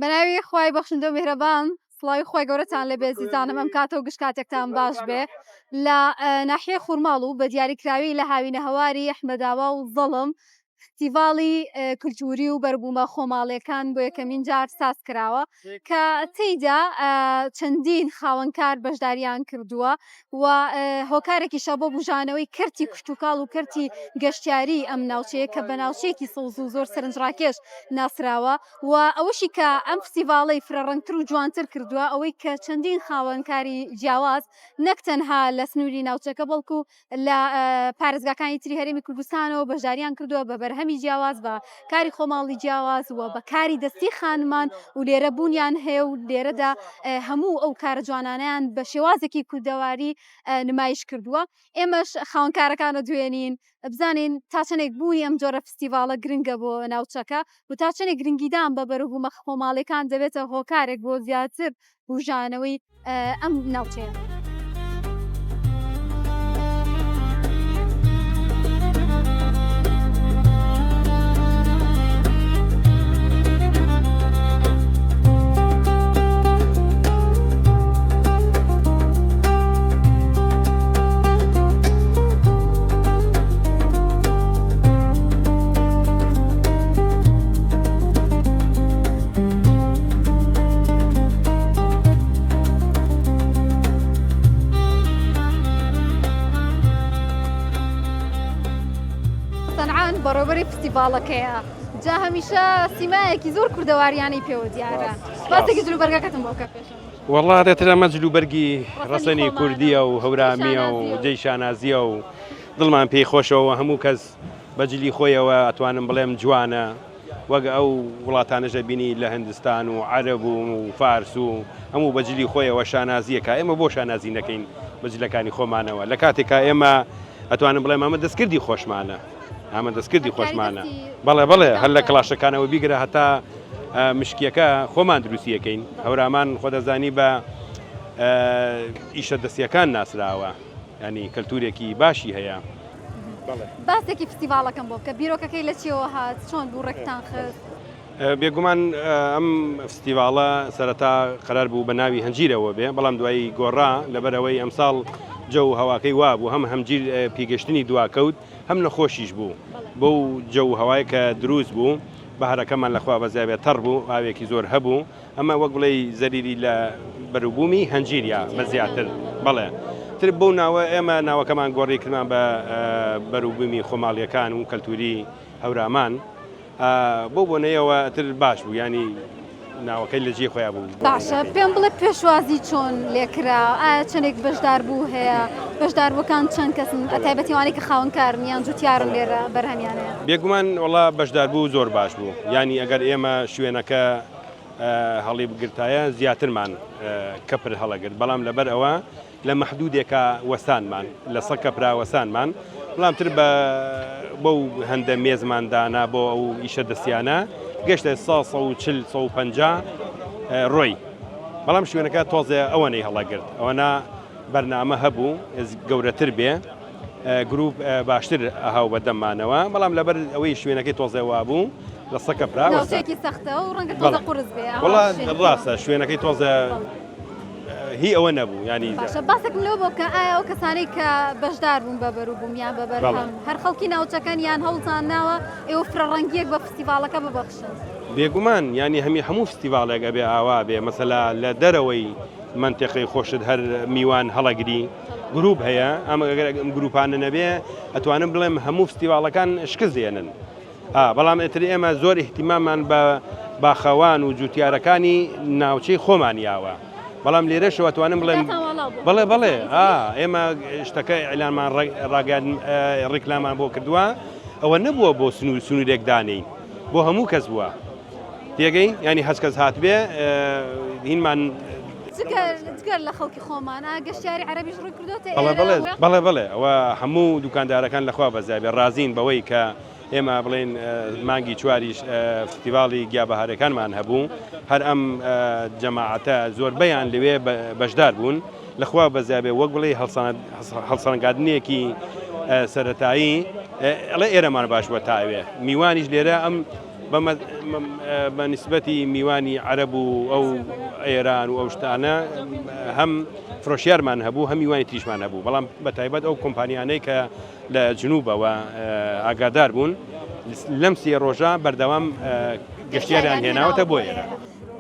بەناوی خوای بەخشندە و میهرەبان سڵاوی خۆی گەورەتان لە بێزیزانم ئەم کاتەوە گشت کاتێکتان باش بێ لە ناحیە خوورماڵ و بە دیاریکراوی لە هاوینە هەواری ئەحمەداوا و زەڵم فستیڤاڵی کولتوری و بەربوومە خۆماڵیەکان بۆ یەکەمین جار ساز کراوە کە تێیدا چەندین خاوەنکار بەشداریان کردووە و هۆکارێکیشە بۆ بژانەوەی کەرتی کشتتوکاڵ و کەرتی گەشتیاری ئەم ناوچەیە کە بە ناوچەیەکی سەوز و زۆر سەرنجڕاکێش ناسراوە و ئەوەشی کە ئەم فستیڤاڵەی فرەڕەنگتر و جوانتر کردووە ئەوەی کە چەندین خاوەنکاری جیاواز نەک تەنها لە سنووری ناوچەکە بەڵکو لە پارێزگاکانی تری هەرێمی کوردستانەوە بەشداریان کردووە بە بەرهەمی جیاواز بە کاری خۆماڵی جیاواز و بە کاری دەستی خانمان و لێرە بوونیان هەیە و لێرەدا هەموو ئەو کارە جوانانیان بە شێوازێکی کوردەواری نمایش کردووە. ئێمەش خاوەنکارەکانە دوێنین بزانین تا چەندێک بوونی ئەم جۆرە فستیڤاڵە گرنگە بۆ ناوچەکە و تا چەندێک گرنگیدان بە بەرەبوومە خۆماڵیەکان دەبێتە هۆکارێک بۆ زیاتر بژانەوەی ئەم ناوچەیە. بەڕێوەبەری فستیڤاڵەکەیە جا هەمیشە سیمایەکی زۆر کوردەواریانەی پێوە دیارە باسێکی جلوبەرگەکەتم بۆ کە پێش وەڵا دەترە ئەمە جلوبەرگی ڕەسەنی کوردیە و هەورامیە و جێی شانازیە و دڵمان پێی خۆشەوە هەموو کەس بەجلی خۆیەوە ئەتوانم بڵێم جوانە وەک ئەو وڵاتانەژە بینی لە هەندستان و عەرەب و فارس و هەموو بەجلی خۆیەوە شانازیەکە ئێمە بۆ شانازی نەکەین بەجلەکانی خۆمانەوە لە کاتێکا ئێمە ئەتوانم بڵێم ئەمە دەستکردی خۆشمانە ئەمە دەستکردی خۆشمانە بەڵێ هەر لە کلاشەکانەوە بیگرە هەتا مشکیەکە خۆمان دروستیەکەین هەورامان خۆ دەزانی بە ئیشە دەستیەکان ناسراوە ینی کەلتورێکی باشی هەیە. باسێکی فستیڤاڵەکەم بۆ بکە بیرۆکەکەی لە چێوە هات چۆن بوو ڕێکتان خست؟ بێگومان ئەم فستیڤاڵە سەرەتا قەرار بوو بە ناوی هەنجیرەوە بێ بەڵام دوایی گۆڕا لەبەرەوەی ئەمساڵ جە و هەواکەی وا بوو هەم هەمگیر پیگەشتنی دواکەوت هەم نەخۆشیش بوو بۆ جە و هەوای کە دروست بوو بەهارەکەمان لەخوا بەزیابێت تەڕ بوو ئاوێکی زۆر هەبوو ئەمە وەک بڵێ زەریری لە بەروبوومی هەنجیریا بە زیاتر بەڵێ تر بۆ ناوە ئێمە ناوەکەمان گۆڕی کردمان بە بەروبوومی خۆماڵیەکان و کەلتوری هەورامان بۆ بۆنەیەوە تر باش بوو ینی ناوەکەی لە جێ خۆیان بوو. باشە پێم بڵێ پێشوازی چۆن لێکرا ئایا چەندێک بەشدار بوو هەیە بەشداربووەکان چەند کەسن تایبەتیوانی کە خاوەنکارن یان جوتیارن لێرە بەرهەمیانەیە؟ بێگومان وەڵا بەشدار بوو زۆر باش بوو ینی ئەگەر ئێمە شوێنەکە هەڵی بگرتایە زیاترمان کەپر هەڵەگرت بەڵام لەبەر ئەوە لە مەحدودێکە وەسانمان لە سەد کەپرا وەسانمان بەڵامتر بۆ هەندە مێزماندانا بۆ ئەو ئیشە دەستیانە گەشتە 140-150 ڕۆی بەڵام شوێنەکە تۆزێ ئەوەنەی هەڵەگرت ئەوەنە بەرنامە هەبوو گەورەتر بێ گروپ باشتر ئەهاو بەدەممانەوە بەڵام لەبەر ئەوەی شوێنەکەی تۆزێوا بوو لە سەکە پرا سەختە و ڕەنگە تۆزە قورس بێ وڵات ڕاستە شوێنەکەی تۆزە هی ئەوە نەبوو ینی باسێکم لەوە بۆ کە ئایا ئەو کەسانەی کە بەشدار بوون بە بەروبوومیان بە بەرهەم هەر خەڵکی ناوچەکان یان هەوڵتان ناوە ئێوە فرەڕەنگیەک بە فستیڤاڵەکە ببەخشن؟ بێگومان ینی هەموو فستیڤاڵێک ئەبێ ئاوا بێ مەسەلا لە دەرەوەی منتیقی خۆشت هەر میوان هەڵەگری گروپ هەیە ئەمە ئەم گروپانە نەبێ ئەتوانم بڵێم هەموو فستیڤاڵەکان شکست دێنن بەڵام ئێتر ئێمە زۆر احتیمامان بە باخەوان و جوتیارەکانی ناوچەی خۆمانیاوە بەڵام لێرەشەوە توانم بڵێم بڵێ ئێمە شتەکە ئەلانمان ڕێکلامان بۆ کردووە ئەوە نەبووە بۆ سنوورێک دانەی بۆ هەموو کەس بووە تێگەی ینی هەست کەس هاتبێ هینمان جگەر لە خەڵکی خۆمانە گەشتیاری عەرەبیش ڕووی کردوتە؟ بەڵێ ئەوە هەموو دوکاندارەکان لەخوا بەزیابێ ڕازین بەوەی کە ئێمە بڵێن مانگی چواریش فستیڤاڵی گیابەهارەکانمان هەبوو هەر ئەم جەماعەتە زۆربەیان لەوێ بەشدار بوون لەخوا بەزیابێ وەک بڵێ هەڵسەنگاندنێکی سەرەتایی ئەڵێ ئێرەمان باش بووە تاوێ میوانیش لێرە ئەم بنسبة میوانی عرب أو إيران أو شتانا هم فرۆشیارمان هەبوو هەم میوانی تریشمان هەبوو بەڵام بەتایبەت ئەو کۆمپانیانەی کە لە جنوبەوە ئاگادار بوون لەم سێ ڕۆژە بەردەوام گەشتیاریان هێناوەتە بۆ ئێرە.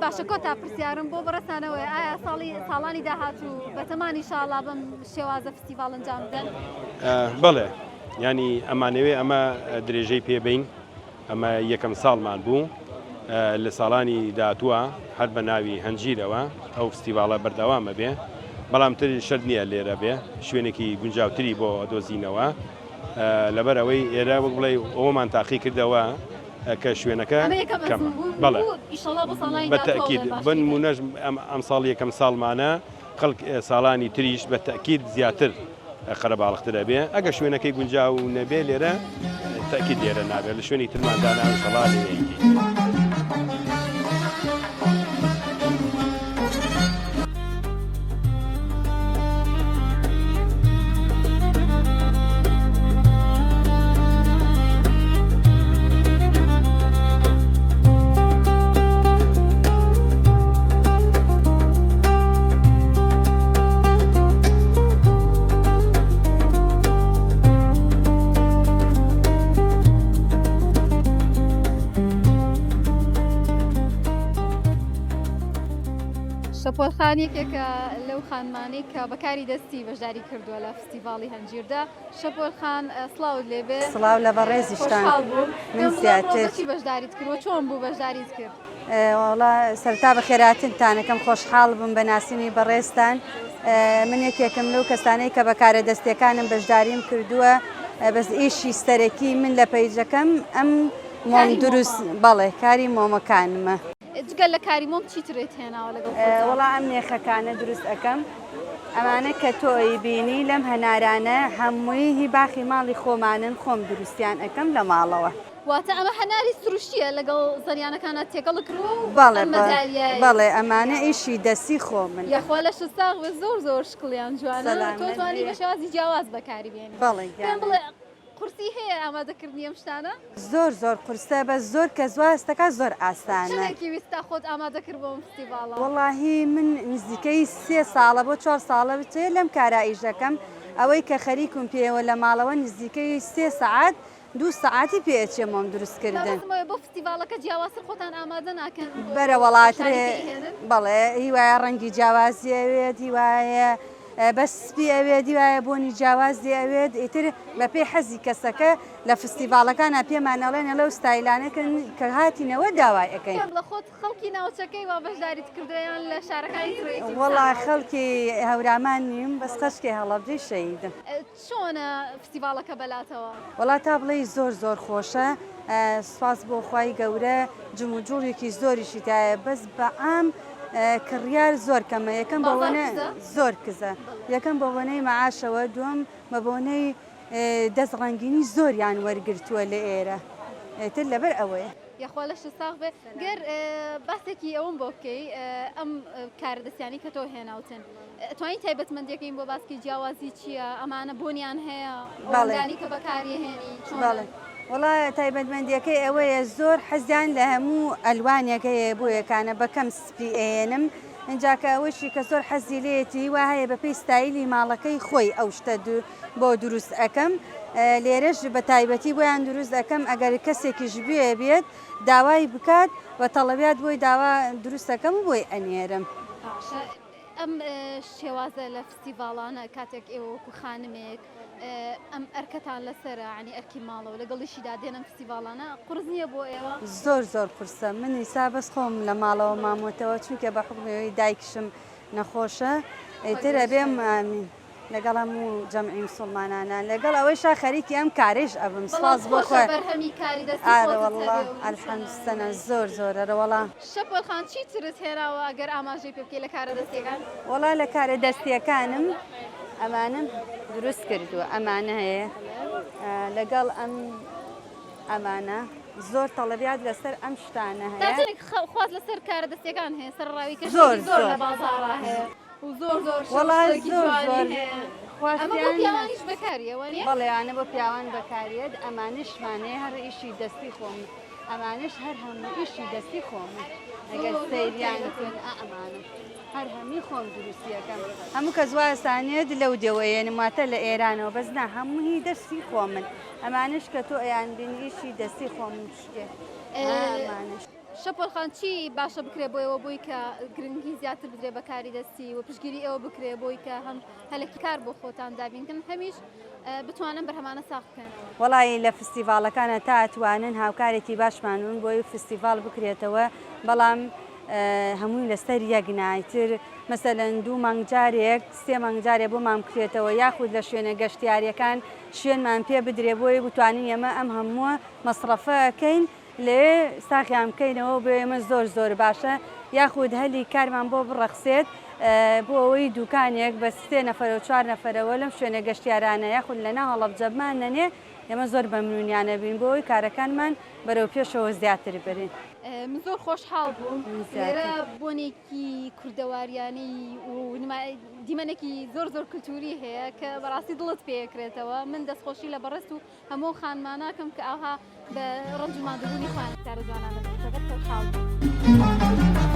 باشە کۆتا پرسیارم بۆ بەڕستانەوەی ئایا ساڵانی داهاتوو بەتەمانی شاڵا بەم شێوازە فستیڤاڵ ئەنجام بدەن؟ بەڵێ ینی ئەمانەوێ ئەمە درێژەی پێبین ئەمە یەکەم ساڵمان بوو لە ساڵانی داهاتووە هەر بە ناوی هەنجیرەوە ئەو فستیڤاڵە بەردەوامە بێ بەڵام تر شەرت نییە لێرە بێ شوێنێکی گونجاوتری بۆ دۆزینەوە لەبەر ئەوەی ئێرە وەک بڵێ ئەوەمان تاقی کردەوە کە شوێنەکە کەمە بەڵێ بەتەکید بنمونەش ئەم ساڵ یەکەم ساڵمانە خەڵک ساڵانی تریش بە تەکید زیاتر خەرەباڵغترە بێ ئەگە شوێنەکەی گونجاو نەبێ لێرە تەکید لێرە نابێت لە شوێنی ترماندانا سەڵاتێکی. شەپۆلخان یەکێکە لەو خانمانەی کە بەکاری دەستی بەشداری کردووە لە فستیڤاڵی هەنجیردا. شەپۆلخان سڵاو لێبێ سڵاو لە بەڕێزیشتان من زیاتر بەشداریت کردوە چۆن بوو بەشداریت کرد؟ وڵا سەرتا بە خێراتنتانەکەم خۆشحاڵ بم بە ناسینی بەڕێستان من یەکێکم لەو کەسانەی کە بەکارە دەستیەکانم بەشداریم کردووە بەس ئیشی سەرەکی من لە پەیجەکەم ئەم مۆم دروست بەڵێ کاری مۆمەکانمە. جگەل لە کاری مۆم چیترێت هێناوە لەگەڵ؟ وڵا ئەم نێخەکانە دروست ئەەکەم ئەمانە کە تۆی بینی لەم هەنارانە هەمووی هی باخی ماڵی خۆمانن خۆم دروستیان ئەەکەم لە ماڵەوە. واتە ئەمە هەناری سروشتیە لەگەڵ زەریانەکانە تێگەڵ کردووە؟ بەڵێ ئەمانە ئیشی دەستی خۆ من یاخوا لە شستاغ زۆر شکڵیان جوانە تۆتوانی بە شێوازی جیاواز بەکاری بێنی. بەڵێ قورسی هەیە ئامادەکردنی ئەم شتانە؟ زۆر قورسە بە زۆر کە زواستەکە زۆر ئاسانە. شتێکی ویستا خۆت ئامادەکرد بۆ فستیڤاڵە؟ وەڵاهی من نزیکەی 3 ساڵە بۆ 4 ساڵە بچێ لەم کارە ئیژەکەم ئەوەی کە خەریکم پێوە لە ماڵەوە نزیکەی 3 سعات 2 سعاتی پێچێ مۆم دروستکردن. بۆ فستیڤاڵەکە جیاوازتر خۆتان ئامادە ناکەن؟ بەرە وڵاترێ بەڵێ هیوایە ڕەنگی جیاوازی ئەوێت هیوایە بەسپی ئەوێ دیوایە بۆنی جیاوازی ئەوێت ئیتر بە پێی حەزی کەسەکە لە فستیڤاڵەکانە پێمانەڵێنە لەو ستایلانەکەن کە هاتینەوە داوای ئەەکەین. لە خۆت خەڵکی ناوچەکەی وا بەشداریت کردیان لە شارەکانی وەڵا خەڵکی هەورامان نیم بەس خەشکی هەڵەبجەی شەیدم. چۆنە فستیڤاڵەکە بەلاتەوە؟ وڵا تا بڵێ زۆر خۆشە سوپاس بۆ خوای گەورە جموجوڵێکی زۆریشی تایە بەس بە ئام کڕیار زۆر کەمە یەکەم بەوەنە زۆر کزە یەکەم بەوەنەی مەعاشەوە دووەم بە بۆنەی دەست ڕەنگینی زۆریان وەرگرتووە لە ئێرە تر لەبەر ئەوەیە. یاخوا لە شستاغ بێ گەر باسێکی ئەوم بۆ بکەی ئەم کاردەستیانی کە تۆ هێناوتن توانین تایبەتمەندیەکەین بۆ باسکی جیاوازی چییە؟ ئەمانە بۆنیان هەیە ئەوانی کە بەکاری هێنی؟ وڵای تایبەتمەندیەکەی ئەوەیە زۆر حەزیان لە هەموو ئەلوانەکەیە بۆ یەکانە بەکەم سپی ئێنم اینجاکە ئەوەشی کە زۆر حەزی لێتی وا هەیە بە پێی ستایلی ماڵەکەی خۆی ئەو شتە بۆ دروست ئەەکەم لێرەش بە تایبەتی بۆیان دروست ئەەکەم ئەگەر کەسێکیش بێ بێت داوای بکات بە تەڵەبیات بۆی داوا دروستەکەم و بۆی ئەنێرم. ئەم شێوازە لە فستیڤاڵانە کاتێک ئێوە وەکو خانمێک ئەم ئەرکەتان لەسەرە عنی ئەرکی ماڵەوە لەگەڵیشیدا دێنم فستیڤاڵانە قورس نییە بۆ ئێوە؟ زۆر قورسە من ئیسا بەس خۆم لە ماڵەوە مامۆتەوە چونکە بە حکمەوەی دایکشم نەخۆشە ئیترە بێم لەگەڵ هەموو جەمعی مسڵمانانە لەگەڵ ئەوەیشا خەریکی ئەم کارێش ئەبم سپاس بۆ خۆی ئارەوەڵڵا ئەلحەمدستەنە زۆر ئەرەوەڵا. شەپۆلخان چی ترت هێناوە ئەگەر ئاماژەی پێ بکەی لە کارە دەستیەکان؟ وەڵا لە کارە دەستیەکانم ئەمانم دروست کردووە ئەمانە هەیە لەگەڵ ئەمانە زۆر تەڵەبیات لەسەر ئەم شتانە هەیە خواز لەسەر کارە دەستیەکان هەیە سەرڕاوی کە زۆر لە بازاڕا هەیە زۆر بەکاریەوە بەڵێیانە بۆ پیاوان بەکارێت ئەمانشمانەیە هەر ئیشی دەستی خۆم ئەمانش هەر هەموو ئیشی دەستی خۆمە ئەگەر سەیریان ئەمانە هەر هەمی خۆم دروستیەکەم هەموو کە زواسانێت لەو دەوەیەنم واتە لە ئێرانەوە بەسنا هەموو هی دەستی خۆمن ئەمانش کە تۆ ئەیان بینی ئیشی دەستی خۆم شتێ ئەمانش شەپۆڵخان چی باشە بکرێ بۆیەوە بۆی کە گرنگی زیاتر بدرێ بەکاری دەستی و پشگیری ئەوە بکرێ بۆی کە هەم هەلکی کار بۆ خۆتان دابینکن هەمیش بتوانن بەرهەمانە ساغ بکەن وەڵی لە فستیڤالەکانە تا ئەتوانن هاوکارێکی باشمانون بۆی فستیڤال بکرێتەوە بەڵام هەمووی لەسەر یەکنایتر مەسەلەن 2 مانگ جارێک 3 مانگ جارێ بۆمان بکرێتەوە یاخود لە شوێنە گەشتیاریەکان شوێنمان پێ بدرێ بۆی بتوانین ئێمە ئەم هەمووە مەسرەفەکەین لێ ساخیان بکەینەوە بۆ ئێمە زۆر باشە یاخود هەلی کارمان بۆ بڕەخسێت بۆ ئەوەی دوکانێک بە 3 نەفەر و 4 نەفەرەوە لەم شوێنە گەشتیارانە یاخود لەنا هەڵەبجەبمان نەنێ ئێمە زۆر بەمنونیانە بین بۆی کارەکانمان بەرەو پێشەوە زیاتر برین. من زۆر خۆشحاڵ بووم لێرە بۆنێکی کوردەواریانی و دیمەنێکی زۆر کولتوری هەیە کە بەڕاستی دڵت پێکرێتەوە من دەستخۆشی لە بەڕست و هەموو خانماناکەم کە ئاها بە ڕەنج و مادەبوونی خۆیان کارە جوانانە زۆر خۆشحاڵ بووم.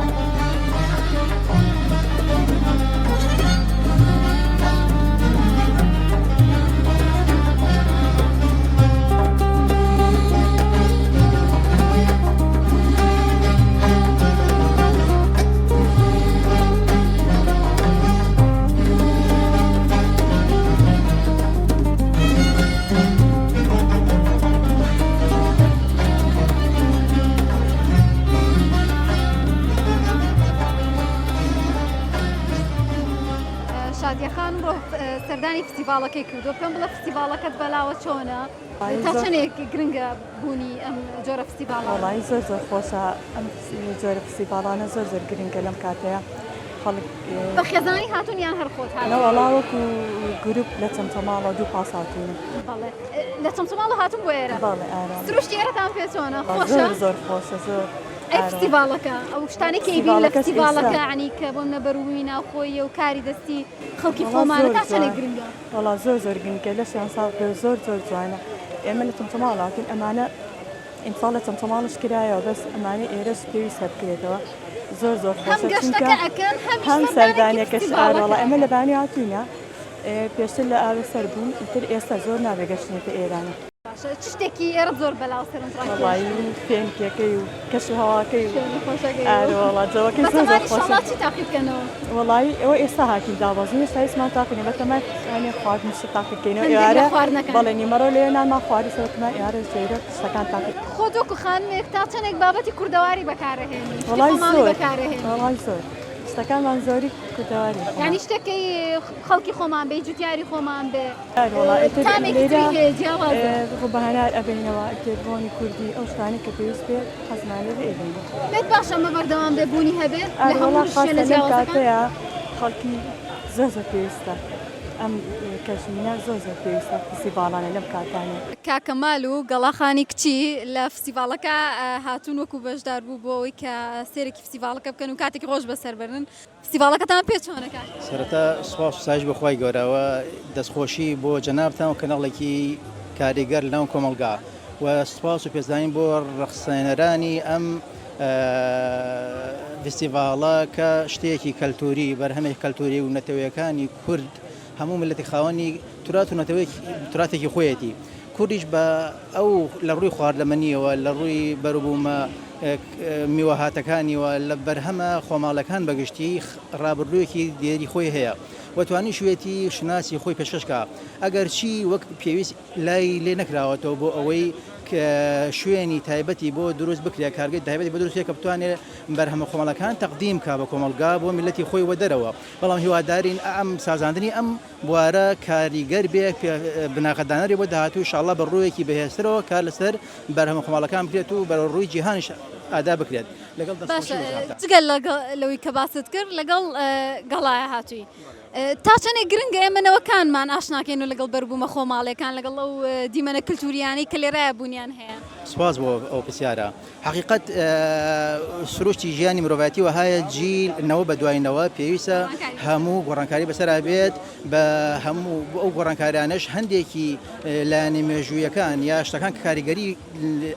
شادیەخان بۆ سەردانی فستیڤالەکەی کردو پێم بڵە فستیڤالەکەت بەلاوە چۆنە تا چەندێک گرنگە بوونی ئەم جۆرە فستیڤالە وڵی زۆر خۆشە ئەم جۆرە فستیڤالانە زۆر گرنگە لەم کاتەیە خەڵک بە خێزانی هاتوون یان هەر خۆت وەڵاوەکو گروپ لە چەمچەماڵە 2 پاس هاتوون لە چەمچەماڵە هاتوون بۆ ئێرە سروشتی ئێرەتان پێ چۆنە خۆشە زۆر خۆشە زۆر ئەی فستیڤالەکە ئەو شتانێکی بین لە فستیڤالەکە عنی کە بۆ نەبەرووی ناوخۆیە و کاری دەستی خەڵکی خۆمانە تا چەندێک گرنگە وەڵا زۆر گرنگە لە شیان ساڵ زۆر جوانە ئێمە لە چەمچەماڵ هاتوون ئەمانە ئینساڵ لە چەمچەماڵش کرایەوە بەس ئەمانە ئێرەش پێویست بکرێتەوە زۆر خۆشە هەم سەردانیەکەش ئاوەڵا ئەمە لە بانی هاتوونە پێشتر لە ئاوە سەر بوون ئیتر ئێستا زۆر نابێگەشتێتە ئێرانە چ شتێکی ئێرە زۆر بەلاو وڵی فێنکەکەی و کەش و هەواکەی وڵا جەوەکەی زۆر خۆشە چی تاقیبکەنەوە وڵی ئەوە ئێستا هاتین دابازین سایسمان تاقینە بەتەمای ئەنێ خواردن شت تاقیکەینەوە ئێوارە بەڵێ نیمەڕۆ لێ نانمان خواری سەوتمان ئێوارە زێرە شتەکان تاقی خۆ دۆکو خانمێک تا چەندێک بابەتی کوردەواری بەکارەهێنی وڵی زۆر شتەکانمان زۆری کوردەواری یعنی شتەکەی خەڵکی خۆمان بێ جوتیاری خۆمان بێ بەهەنار ئەبینەوە تێبوونی کوردی ئەو شتانی کە پێویست بێت حەزمانە بێبین بێت باشە مە بەردەوام بێ بوونی هەبێ لە کاتەیە خەڵکی زۆر پێویستە ئەم کەژمینە زۆر پێویستە فستیڤالانە لەم کاتانە کاکەمال و گەڵاخانی کچی لە فستیڤالەکە هاتوون وەکو بەشدار بوو بۆ ئەوەی کە سێرێکی فستیڤالەکە بکەن و کاتێکی ڕۆژ بەسەر بردن فستیڤالەکەتان پێ چۆنەکە سەرەتا سوپاس و سایش بەخوای گەورەوە دەستخۆشی بۆ جەنابتان و کەناڵێکی کاریگەر لەناو کۆمەلگا و سوپاس و پێزانین بۆ ڕەخسێنەرانی ئەم فستیڤالە کە شتێکی کەلتوری بەرهەمێک کەلتوری و نەتەوەیەکانی کورد هەموو ملەتی خاوەنی تورات و توراتێکی خۆیەتی کوردیش بە ئەو لە ڕووی خواردەمەنیەوە لە ڕووی بەروبوومە میوەهاتەکانیەوە لە بەرهەمە خۆماڵەکان بەگشتی ڕابردوویەکی دیێری خۆی هەیە وتوانی شوێتی شناسی خۆی پێشکە ئەگەر چی وەک پێویست لای لێ نەکراوەتەوە بۆ ئەوەی شوێنی تایبەتی بۆ دروست بکرێ کارگەی تایبەتی بە دروستێک کە بتوانێت بەرهەمە خۆمەڵەکان تەقدیم کا بە کۆمەلگا بۆ میلەتی خۆی وەدەرەوە بەڵام هیوادارین ئەم سازاندنی ئەم بوارە کاریگەر بێ بناقەدانەری بۆ داهاتوو ئینشاءڵڵا بە ڕوویەکی بەهێزترەوە کار لەسەر بەرهەمە خۆمەڵەکان بکرێت و بە ڕووی جیهانیش ئادا بکرێت لەگەڵ جگەل لەوەی کە باست کرد لەگەڵ گەڵایە هاتووی تا چەندێک گرنگە ئێمەنەوەکانمان ئاشناکەین و لەگەڵ بەربوومە خۆماڵەکان لەگەڵ ئەو دیمەنە کللتوریانی کە لێرایە بوونیان هەیە سواز بۆ ئەو پرسیارە حقیقت سروشتی ژیانی مرۆڤەتی وهایە جیلنەوە بە دوایینەوە پێویستە هەموو گۆڕانکاری بەسەرا بێت بە هەموو ئەو گۆڕانکاریانش هەندێکی لایەنە مێژوویەکان یا شتەکان کە کاریگەری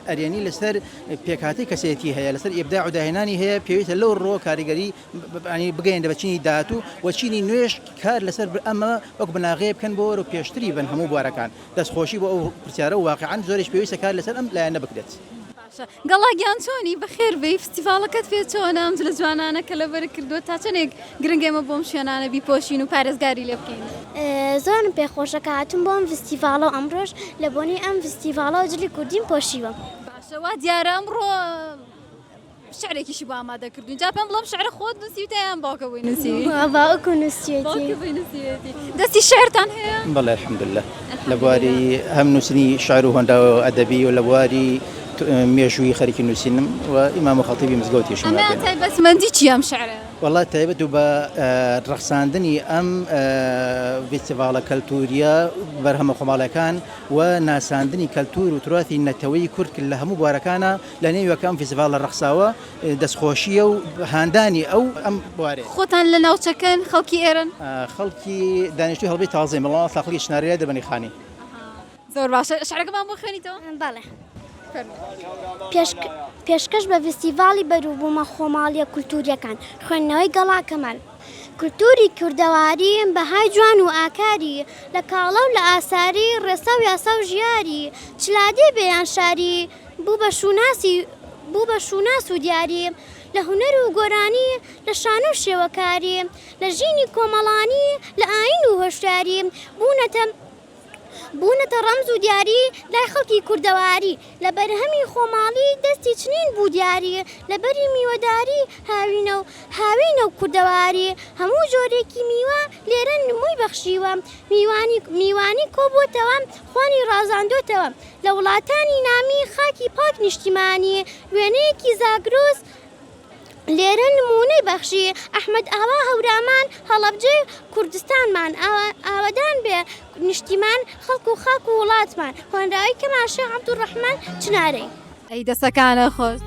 ئەرێنی لەسەر پێکهاتی کەسێتی هەیە لەسەر ئێبداع و داهێنانی هەیە پێویستە لەو ڕۆ کاریگەری بگەیەنە بە چینی داهاتوو و چینی نوێش کار لەسەر ئەمە وەک بناغێ بکەن بۆ و پێشتری بن هەموو بوارەکان دەستخۆشی بۆ ئەو پرسیارە و واقعان زۆرش پێویستە کار لەسەر ئەم لایەنە بکرێت. گەڵاگیان چۆنی بەخێر بێ فستیڤالەکەت پێ چۆنە ئەم لە جوانانە کە لەبەر کردووە تا چەندێک گرنگێمە بۆم شوێنانە بیپۆشین و پارێزگاری لێ بکەین. زۆرم پێخۆشە کە هاتوون بۆم فستیڤالە ئەمڕۆژ لە بۆنی ئەم فستیڤالە و جلی کوردیم پۆشیوە. باشەوە دیارە ئەمڕۆ شعرێکیشی بۆ ئامادە کردوین جا پێم بڵم شعرە خۆت نووسیوتە یان باوکەوەی نووسیوی؟ باوکو نووسیوێتی. دەستی شعرتان هەیە؟ بەڵێ الحەمدولله لە بواری هەم نووسنی شعر و هەندا و ئەدەبی و لە بواری مێژووی خەریکی نووسینم و ئیمام و خەتیبی مزگەوتیشم ئەمە تایبەتمەندی چی ئەم شعرە؟ والله تایبەت و بە ڕەخساندنی ئەم فستیڤالە کەلتوریە بەرهەمە خۆماڵەکان و ناساندنی کەلتور و تراثی نەتەوەی کورد لە هەموو بوارەکانە لە نێوەکە ئەم فستیڤالە ڕەخساوە دەستخۆشیە و هاندانی ئەو ئەم بوارێ. خۆتان لە ناوچەکەن خەڵکی ئێرن؟ خەڵکی دانیشتوی هەڵبەی تازەی مەڵاو ساقلی شناریە دەبنی خانی. زۆر باشە شعرەکەمان بۆ خوێنیتەوە؟ بەڵێ. پێشکەش بە فستیڤالی بەرووبوومە خۆماڵیە کولتوریەکان خوێندنەوەی گەڵا کەمال کولتوری کوردەواری بەهای جوان و ئاکاری لە کاڵە و لە ئاساری ڕێسا و یاسا و ژیاری چلادێ بێیان شاری بوو بە شوناس و دیاری لە هونەر و گۆرانی لە شانە و شێوەکاری لە ژینی کۆمەڵانی لە ئاین و هۆشیاری بوونەتە ڕەمز و دیاری لای خەڵکی کوردەواری لە بەرهەمی خۆماڵی دەستی چنین بوو دیاری لە بەری میوەداری هاوینە و کوردەواری هەموو جۆرێکی میوە لێرە نمووی بەخشیوە میوانی کۆبووتەوە خوانی ڕازاندۆتەوە لە وڵاتانی نامی خاکی پاک نیشتیمانی وێنەیەکی زاگرۆز لێرە نمونەی بەخشی ئەحمەد ئاوا هەورامان هەڵەبجێ کوردستانمان ئاوەدان بێ نیشتیمان خەڵک و خاک و وڵاتمان خوێنراوی کەمال شێخ عەبدوڕەحمان چنارەی. ئەی دەسەکانە خۆش.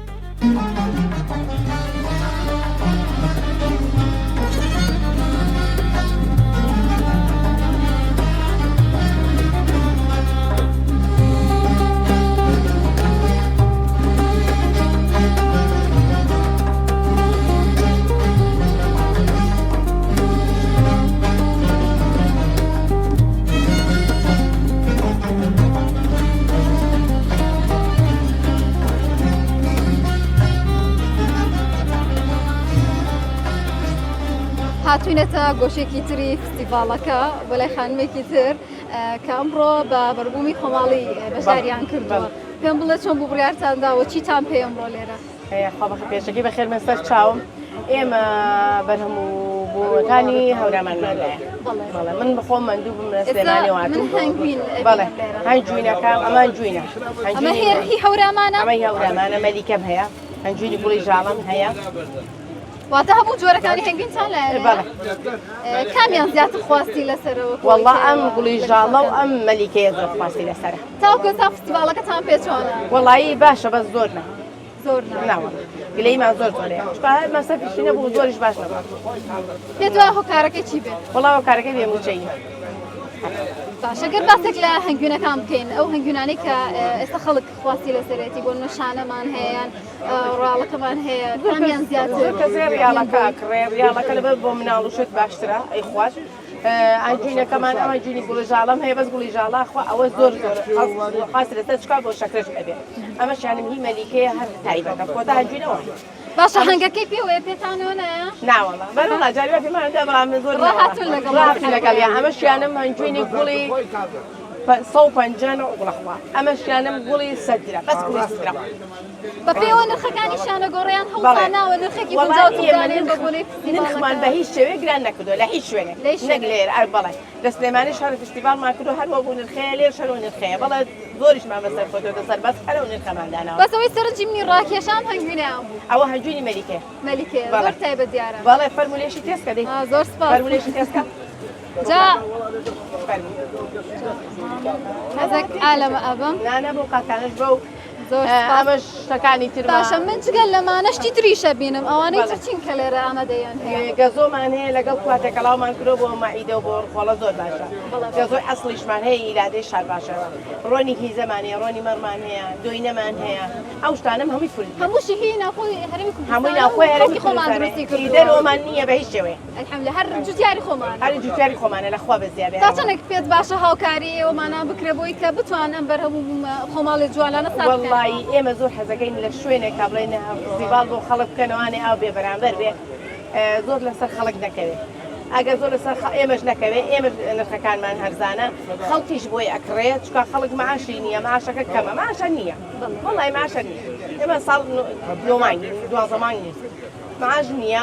هاتوینەتە گۆشێکی تری فستیڤالەکە بەلای خانمێکی تر کە ئەمڕۆ بە بەربوومی خۆماڵی بەشداریان کردووە. پێم بڵێ چۆن بوو بڕیارتانداوە چیتان پێ ئەمڕۆ لێرە؟ پێشەکەی بەخێر من سەر چاوم ئێمە بەرهەموو بووەکانی هەورامانمان لایە من بخۆم مندوو بم لە سلێمانی واتوو بەڵێ هەنجوینەکەم ئەمان جوینە هی هەورامانە ئەمە هەورامانە مەلیکەم هەیە هەنجوینی گوڵی ژاڵم هەیە واتە هەموو جۆرەکانی هەنگوینتان لایە؟ بەڵێ. کامیان زیاتر خواستی لەسەرەوە؟ وەڵڵا ئەم گوڵی ژاڵە و ئەم مەلیکەیە زۆر خواستی لەسەرە. تاوەکو تا فستیڤالەکەتان پێ چۆنە؟ وەڵایی باشە بەس زۆر نە. زۆر ناوە گلەیمان زۆر زۆرەیە مەسەفیشی نەبوو زۆریش باش نەبوو. پێت وایە هۆکارەکەی چی بێت؟ وەڵا هۆکارەکەی بێموچەیە. باشە گەر باسێک لە هەنگوینەکان بکەین ئەو هەنگوینانەی کە ئێستا خەڵک خواستی لەسەرێتی بۆ نشانەمان هەیەیان ڕاڵەکەمان هەیە کامیان زیاتر کەسێ ڕیاڵەکە کڕێ ڕیاڵەکە لەبەر بۆ مناڵ و شت باشترە ئەی خوش ئەنجوینەکەمان ئەمە جوینی گوڵی ژاڵم هەیە بەس گوڵی ژاڵە خوا ئەوە زۆر خاست لەسەر چکار بۆ شەکرش ئەبێ ئەمە شانم هی مەلیکەیە هەر تایبەتە خۆتا هەنجوینەوە. باشە هەنگەکەی پێوەیە پێتانەوە نایە؟ ناوەڵا بەرەڵا جاریوە پێماندا بەڵام زۆر ڕاهاتون لەگەڵ ئەمە شیانم هەنجوینی گوڵی 150 وڵخوا ئەمە شیانم گوڵی سەدرە بەس گوڵی سەدرە. بە پێوە نرخەکانی شانەگۆڕیان هەڵداناوە نرخێکی نرخمان بە هیچ شێوەیە گران نەکردووە لە هیچ شوێنێک نەک لێر ئەر بەڵێ لە سلێمانیش هەر فستیڤالمان کردو هەروە بوو نرخەیە لێر شەرەوە نرخەیە بەڵێ زۆریشمان بەسەر کۆتۆتە سەر بەس هەرەوە نرخەماندانەوە. بەس ئەوەی سەرنجی منی ڕاکێشان هەنگوینیان بوو. ئەوە هەنجوینی مەلیکەیە. مەلیکەیە زۆر تایبەت دیارە. بەڵێ فەرمولێشی تێسکە دەی زۆر سپاس. فەرمولێشی تێسکە. جا هەزێک ئالەمە ئەبم نانە بۆ قاتانش بەو زۆر ئەمەش شتەکانی باشە ترمان من جگەل لەمانەشتی تریشە بینم ئەوانەی چین کە لێرە ئامادەیان هەیە گەزۆمان هەیە لەگەڵ کواتێکەڵاومان کرۆ بۆ مەعیدە و بۆ خۆڵە زۆر باشە گەزۆی ئەسڵیشمان هەیە ئیلادەی شار باشەوە ڕۆنی هیزەمان هەیە ڕۆنی مەڕمان هەیە دوینەمان هەیە ئەو شتانم هەمووی فول هەمووشی هی ناخۆی هەرمی هەمووی ناخۆی هەرمی خۆمان درستی کوردستانی دەرەوەمان نییە بە هیچ شێوەیە الحەمدلله هەر جوتیاری خۆمان هەر جوتیاری خۆمانە لە خوا بەزیابێ تا چەندێک پێت باشە هاوکاری ئێوەمانە بکرێ بۆی کە بتوانن بەرهەموو خۆماڵی جوانانە وەڵڵی ئێمە زۆر حەزەکەین لە شوێنێک کا بڵێن فستیڤال بۆ خەڵک بکەنەوەی ئاو بێ بەرامبەر بێ زۆر لەسەر خەڵک نەکەوێت ئەگەر زۆر لەسەر ئێمەش نەکەوێت ئێمە نرخەکانمان هەرزانە خەڵکیش بۆی ئەکڕێت چکە خەڵک معاشی نییە معاشەکە کەمە معاشە نییە وەڵی معاشە نییە ئێمە ساڵ نۆمانگی دوازەمانگی معاش نییە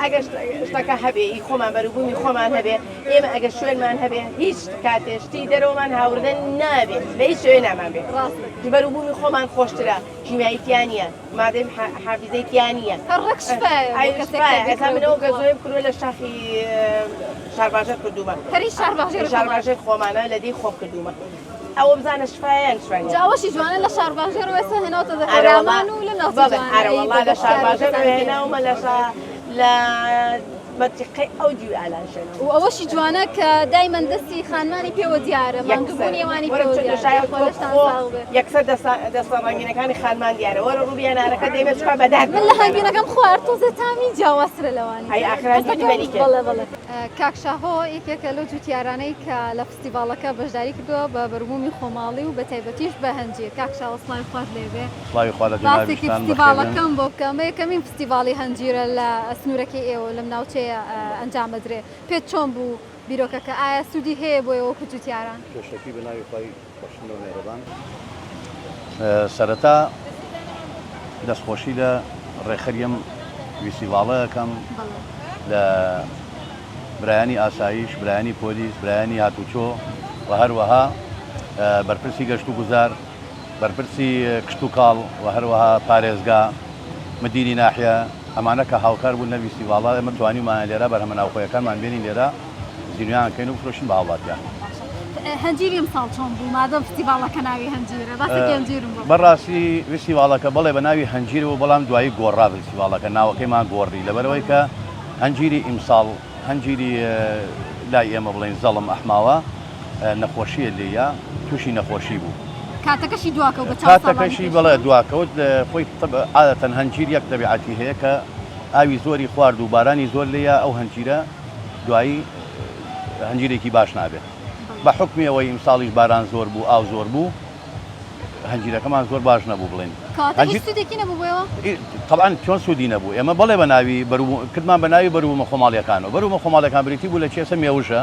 ئەگەر شتەکە هەبێ خۆمان بەروبوومی خۆمان هەبێ ئێمە ئەگەر شوێنمان هەبێ هیچ کاتێشتی دەرەوەمان هاوردە نابێت لە هیچ شوێ نامان بێت بەروبوومی خۆمان خۆشترە ژیماییتیان نیە مادەم حافیزەیتیان نیە منەوە گەزۆی بکرۆ لە شاخی شارباژەر کردومە شارباژەر خۆمانە لە دەی خۆم کردومە ئەوە بزانە شفایان شوێن جاوەشی جوانە لە شارباژێر وێسە هێناوتە دەرامان و لە ناوڵا لە شارباژەر هێناومە لە مەتیقی ئەو دیوی ئالانشێن و ئەوەشی جوانە کە دایمەن دەستی خانمانی پێوە دیارە مانگبوونیێوانی یەکسەر دەستە ڕنگینەکانی خانمان دیارە وەرە ڕوبیانارەکە دەیمە چکار بەدار من لە هەنگینەکەم خوارد تۆزە تامی جیاوازترە لەوانی هەی ئاخرانی مەلیکە کاکشاهۆ یەکێکە لەو جوتیارانەی کە لە فستیڤالەکە بەشداری کردووە بە بەروبوومی خۆماڵی و بە تایبەتیش بە هەنجیر کاکشاوە سڵاوی خوارد لێبێ باسێکی فستیڤالەکەم بۆ بکەم یەکەمین فستیڤاڵی هەنجیرە لە سنوورەکەی ئێوە لەم ناوچەیە ئەنجامەدرێ پێت چۆن بوو بیرۆکەکە ئایا سوودی هەیە بۆ ئەوە کوجوتیاران کێشەکی بەناوی خۆی بەشنەوە مێرەبان سەرەتا دەستخۆشی لە ڕێخەریم فستیڤاڵەکەم لە برایانی ئاسایش برایانی پۆلیس برایانی هاتوچۆ و هەروەها بەرپرسی گەشت و گوزار بەرپرسی کشت و کاڵ و هەروەها پارێزگا مدیری ناحیە ئەمانە کە هاوکار بوون لە فستیڤاڵە ئێمە توانیمان لێرە بەرهەمە ناوخۆیەکانمان بێنین لێرە زیینیانکەین و فرۆشین بە هاوڵاتیان هەنجیری ساڵ چۆن بوو مادەم فستیڤاڵەکە ناوی هەنجیرە باسێکی هەنجیرم بوو بەڕاستی فستیڤاڵەکە بەڵێ بە ناوی هەنجیر و بەڵام دوایی گۆڕا فستیڤاڵەکە ناوەکەیمان گۆڕی لەبەرەوەی کە هەنجیری ئیمساڵ هەنجیری لای ئێمە بڵێن زەڵم ئەحماوە نەخۆشیە لێیە تووشی نەخۆشی بوو کاتەکەشی دواکەوت بە کاتەکەشی بەڵێ دواکەوت خۆی عادەتەن هەنجیر یەک تەبیعەتی هەیە کە ئاوی زۆری خوارد و بارانی زۆر لێیە ئەو هەنجیرە دوایی هەنجیرێکی باش نابێت بە حکمی ئەوەی ئیمساڵیش باران زۆر بوو ئاو زۆر بوو هەنجیرەکەمان زۆر باش نەبوو بڵێن طبعاً چۆن سوودی نەبوو ئێمە بڵێ بە ناوی کردمان بە ناوی بەروبوومە خۆماڵیەکانەوە بەروبوومە خۆماڵیەکان بریتی بوو لە چێسە مێوژە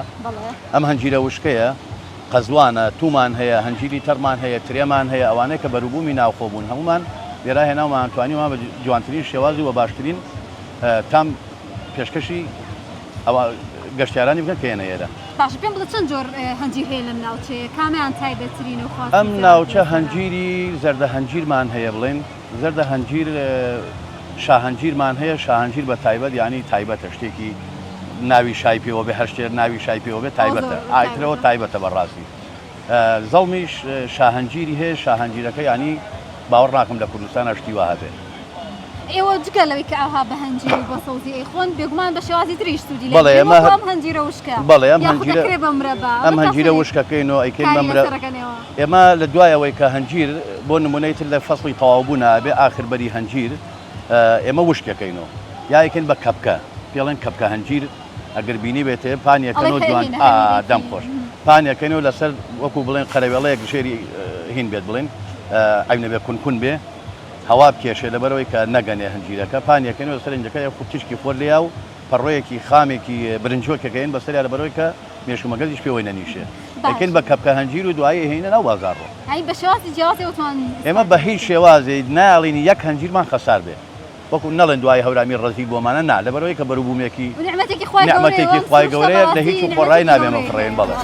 ئەم هەنجیرە وشکەیە قەزوانە تومان هەیە هەنجیری تەرمان هەیە ترێمان هەیە ئەوانەیە کە بەروبوومی ناوخۆ بوون هەمومان لێرا هێناومان توانیمان بە جوانترین شێوازی و باشترین تام پێشکەشی ئەوە گەشتیارانی بکەن کێنە ئێرە باش پێم بڵێ چەند جۆر هەنجیر هەیە لەم ناوچەیە کامیان تایبەتترین و خواست ئەم ناوچە هەنجیری زەردە هەنجیرمان هەیە بڵێن زەردە هەنجیر شاهەنجیرمان هەیە شاهەنجیر بە تایبەت یعنی تایبەتە شتێکی ناوی شای پێوە بێ هەر شتێر ناوی شای پێوە بێ تایبەتە ئایترەوە تایبەتە بەڕاستی زەڵمیش شاهەنجیری هەیە شاهەنجیرەکە ینی باوەڕ ناکەم لە کوردستان هەشتی وا هەبێ ئێوە جگە لەوەی کە ئاها بە هەنجیر بە سەوزی ئەیخۆن بێگومان بە شێوازی تریش سوودی بەڵێ ئەمە هەنجیرە وشکە بەڵێ ئەم هەنجیرە وشکەکەینەوە ئەیکەین بەمرە ئێمە لە دوایەوەی کە هەنجیر بۆ نمونەیتر لە فەسڵی تەواوبوو نابێ ئاخر بەری هەنجیر ئێمە وشکەکەینەوە یاکەین بە کەپکە پێڵێن کەپکە هەنجیر ئەگەر بینی بێتێ پانیەکەنەوە جوان دەم خۆش پانیەکەینەوە لەسەر وەکو بڵێن قەرەوێڵەیەک ژێری هین بێت بڵێن ئەوینە بێ کونکون بێ هەوا بکێشێ لەبەرەوەی کە نەگەنێ هەنجیرەکە پانیەکەینەوە سەرنجەکە یە خوتیشکی خۆر لیا و پەڕۆیەکی خامێکی برنجۆکەکەین بەسەریا لەبەرەوەی کە مێشومەگەزیش پێوەی نەنیشێ دەکەین بە کەپکە هەنجیر و دوایی هێنە ناو بازارڕۆ ئێمە بە هیچ شێوازێ ناڵینی یەک هەنجیرمان خەسار بێ وەکو نەڵێن دوای هەورامی ڕزی بۆمانە نا لەبەرەوەی کە بەروبوومێکی نعمەتێکی خوای گەورەیە لە هیچ خۆڕای نابێمە فڕێن بەڵێ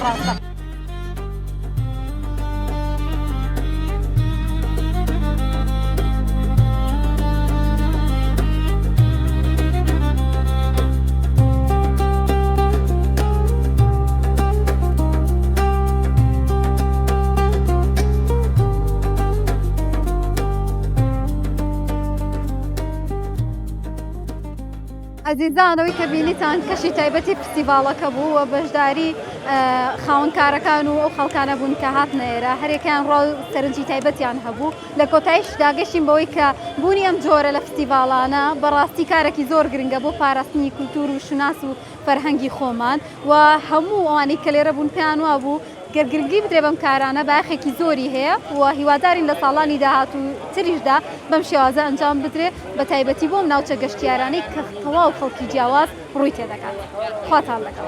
ئەزیزانەوەی کە بینیتان کەشی تایبەتی فستیڤالەکە بوو و بەشداری خاوەنکارەکان و ئەو خەڵکانە بوون کە هاتنە ئێرە هەرێکیان ڕۆ سەرنجی تایبەتیان هەبوو لە کۆتاییش داگەشتین بەوەی کە بوونی ئەم جۆرە لە فستیڤالانە بەڕاستی کارێکی زۆر گرنگە بۆ پاراستنی کولتور و شناس و فەرهەنگی خۆمان و هەموو ئەوانەی کە لێرە بوون پێیان وا بوو گەرگرنگی بدرێ بەم کارانە باخێکی زۆری هەیە و هیوادارین لە ساڵانی داهات و تریشدا بەم شێوازە ئەنجام بدرێ بە تایبەتی بۆم ناوچە گەشتیارانەی کە تەواو خەڵکی جیاواز ڕووی تێدەکات. خواتان لەگەڵ.